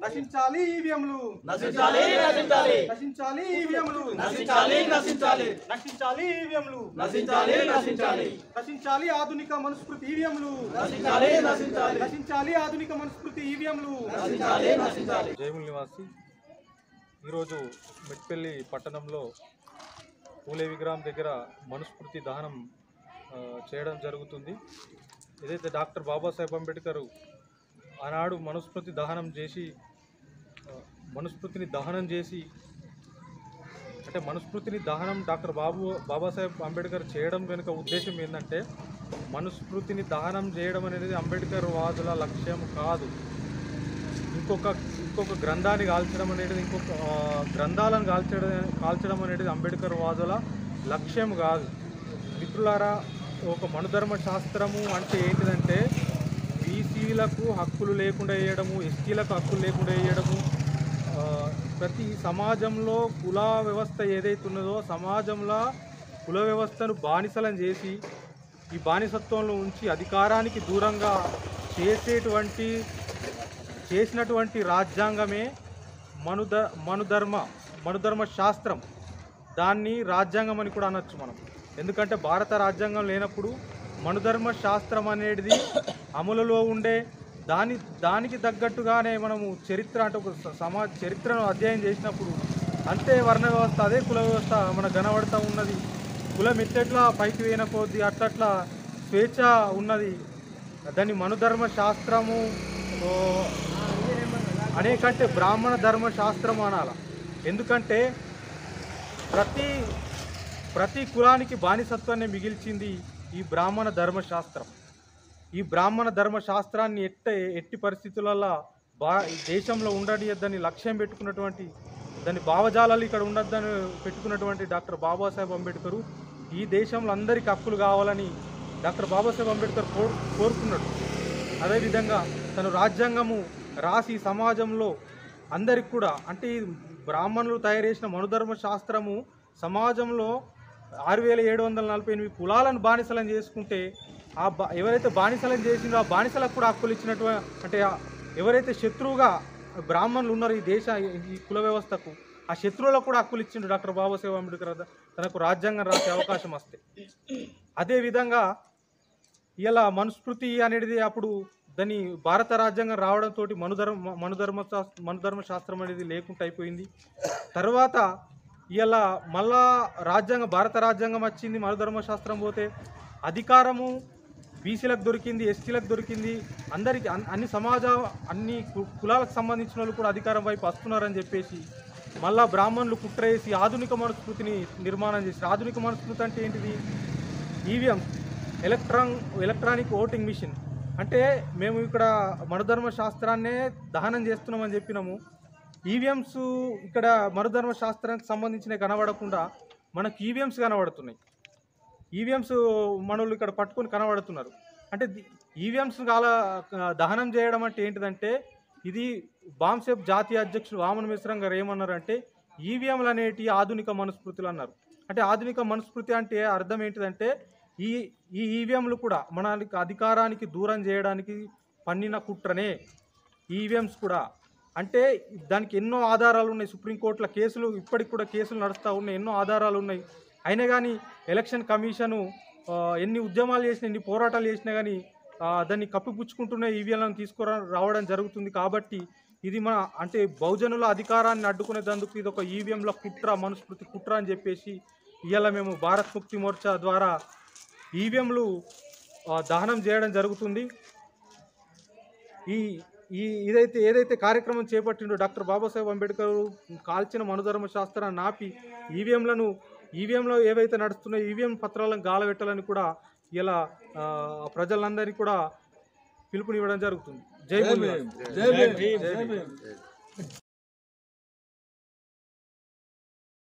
నశించాలి ఈవీఎంలు, నశించాలి నశించాలి నశించాలి ఈవీఎంలు, నశించాలి నశించాలి నశించాలి ఈవీఎంలు, నశించాలి నశించాలి నశించాలి ఆధునిక మనుస్మృతి ఈవీఎంలు, నశించాలి నశించాలి నశించాలి ఆధునిక మనుస్మృతి ఈవీఎంలు, నశించాలి నశించాలి. జైముల్ నివాసి ఈరోజు మెట్పల్లి పట్టణంలో పూలే విగ్రహం దగ్గర మనుస్మృతి దహనం చేయడం జరుగుతుంది. ఏదైతే డాక్టర్ బాబాసాహెబ్ అంబేద్కర్ ఆనాడు మనుస్మృతిని దహనం చేసి అంటే మనుస్మృతిని దహనం డాక్టర్ బాబాసాహెబ్ అంబేద్కర్ చేయడం వెనుక ఉద్దేశం ఏంటంటే మనుస్మృతిని దహనం చేయడం అనేది అంబేద్కర్ వాదుల లక్ష్యం కాదు. ఇంకొక గ్రంథాన్ని కాల్చడం అనేది గ్రంథాలను కాల్చడం అనేది అంబేద్కర్ వాదుల లక్ష్యం కాదు. మిత్రులారా, ఒక మనుధర్మ శాస్త్రము అంటే ఏంటిదంటే బీసీలకు హక్కులు లేకుండా వేయడము, ఎస్టీలకు హక్కులు లేకుండా వేయడము, ప్రతి సమాజంలో కుల వ్యవస్థ ఏదైతే ఉన్నదో సమాజంలో కుల వ్యవస్థను బానిసలను చేసి ఈ బానిసత్వంలో ఉంచి అధికారానికి దూరంగా చేసినటువంటి రాజ్యాంగమే మనుధర్మ శాస్త్రం. దాన్ని రాజ్యాంగం అని కూడా అనొచ్చు మనం. ఎందుకంటే భారత రాజ్యాంగం లేనప్పుడు మనుధర్మ శాస్త్రం అనేది అమలులో ఉండే దానికి తగ్గట్టుగానే మనము చరిత్ర అంటే ఒక చరిత్రను అధ్యయనం చేసినప్పుడు అంతే వర్ణ వ్యవస్థ అదే కుల వ్యవస్థ మనకు కనబడుతూ ఉన్నది. కులం ఎట్లెట్లా పైకి వేయన కొద్దీ అట్లట్లా స్వేచ్ఛ ఉన్నది. దాన్ని మనుధర్మ శాస్త్రము అనేకంటే బ్రాహ్మణ ధర్మ శాస్త్రం అనాల. ఎందుకంటే ప్రతి కులానికి బానిసత్వాన్ని మిగిల్చింది ఈ బ్రాహ్మణ ధర్మశాస్త్రం. ఈ బ్రాహ్మణ ధర్మశాస్త్రాన్ని ఎట్టి పరిస్థితులలో దేశంలో ఉండనియద్దని లక్ష్యం పెట్టుకున్నటువంటి దాని భావజాలాలు ఇక్కడ ఉండద్దని పెట్టుకున్నటువంటి డాక్టర్ బాబాసాహెబ్ అంబేద్కర్ ఈ దేశంలో అందరికీ హక్కులు కావాలని డాక్టర్ బాబాసాహెబ్ అంబేద్కర్ కోరుకున్నాడు. అదేవిధంగా తను రాజ్యాంగము రాసి సమాజంలో అందరికి కూడా అంటే ఈ బ్రాహ్మణులు తయారు చేసిన మనుధర్మ శాస్త్రము సమాజంలో 6748 కులాలను బానిసలను చేసుకుంటే ఎవరైతే బానిసలను చేసిందో ఆ బానిసలకు కూడా హక్కులు ఇచ్చినట్టు అంటే ఎవరైతే శత్రువుగా బ్రాహ్మణులు ఉన్నారో ఈ కుల వ్యవస్థకు ఆ శత్రువులకు కూడా హక్కులు ఇచ్చిండు డాక్టర్ బాబాసాహెబ్ అంబేద్కర్ తనకు రాజ్యాంగం రాసే అవకాశం వస్తే. అదేవిధంగా ఇలా మనుస్మృతి అనేది అప్పుడు దాన్ని భారత రాజ్యాంగం రావడంతో మనుధర్మ శాస్త్రం అనేది లేకుండా అయిపోయింది. తర్వాత ఇలా మళ్ళా భారత రాజ్యాంగం వచ్చింది, మనుధర్మ శాస్త్రం పోతే అధికారము బీసీలకు దొరికింది, ఎస్టీలకు దొరికింది, అందరికీ అన్ని కులాలకు సంబంధించిన వాళ్ళు కూడా అధికారం వైపు వస్తున్నారని చెప్పేసి మళ్ళా బ్రాహ్మణులు కుట్ర వేసి ఆధునిక మనుస్మృతిని నిర్మాణం చేశారు. ఆధునిక మనుస్మృతి అంటే ఏంటిది? EVM electronic voting machine. అంటే మేము ఇక్కడ మనుధర్మ శాస్త్రాన్నే దహనం చేస్తున్నామని చెప్పినాము. ఈవీఎంస్ ఇక్కడ మనుధర్మ శాస్త్రానికి సంబంధించిన కనబడకుండా మనకు ఈవీఎంస్ కనబడుతున్నాయి. ఈవీఎంస్ మనోళ్ళు ఇక్కడ పట్టుకొని కనబడుతున్నారు. అంటే ఈవీఎంస్ దహనం చేయడం అంటే ఏంటిదంటే ఇది బాంసెప్ జాతీయ అధ్యక్షుడు వామన మిశ్రం గారు ఏమన్నారంటే ఈవీఎంలు అనేటి ఆధునిక మనుస్మృతులు అన్నారు. అంటే ఆధునిక మనుస్మృతి అంటే అర్థం ఏంటిదంటే ఈ ఈవీఎంలు కూడా మన అధికారానికి దూరం చేయడానికి పన్నిన కుట్రనే ఈవీఎంస్ కూడా. అంటే దానికి ఎన్నో ఆధారాలు ఉన్నాయి. సుప్రీంకోర్టులో కేసులు ఇప్పటికి కూడా కేసులు నడుస్తూ ఉన్నాయి, ఎన్నో ఆధారాలు ఉన్నాయి. అయినా కానీ ఎలక్షన్ కమిషను ఎన్ని ఉద్యమాలు చేసినా ఎన్ని పోరాటాలు చేసినా కానీ దాన్ని కప్పిపుచ్చుకుంటూనే ఈవీఎంలను రావడం జరుగుతుంది. కాబట్టి ఇది అంటే బహుజనుల అధికారాన్ని అడ్డుకునేందుకు ఇది ఒక ఈవీఎంల కుట్ర, మనుస్మృతి కుట్ర అని చెప్పేసి ఇవాళ మేము భారత్ ముక్తి మోర్చా ద్వారా ఈవీఎంలు దహనం చేయడం జరుగుతుంది. ఏదైతే కార్యక్రమం చేపట్టిండో డాక్టర్ బాబాసాహెబ్ అంబేద్కర్ కాల్చిన మనుధర్మ శాస్త్రాన్ని ఆపి ఈవీఎంలో ఏవైతే నడుస్తున్నాయో ఈవీఎం పత్రాలను గాలబెట్టాలని కూడా ఇలా ప్రజలందరికీ కూడా పిలుపునివ్వడం జరుగుతుంది. జై భీమ్.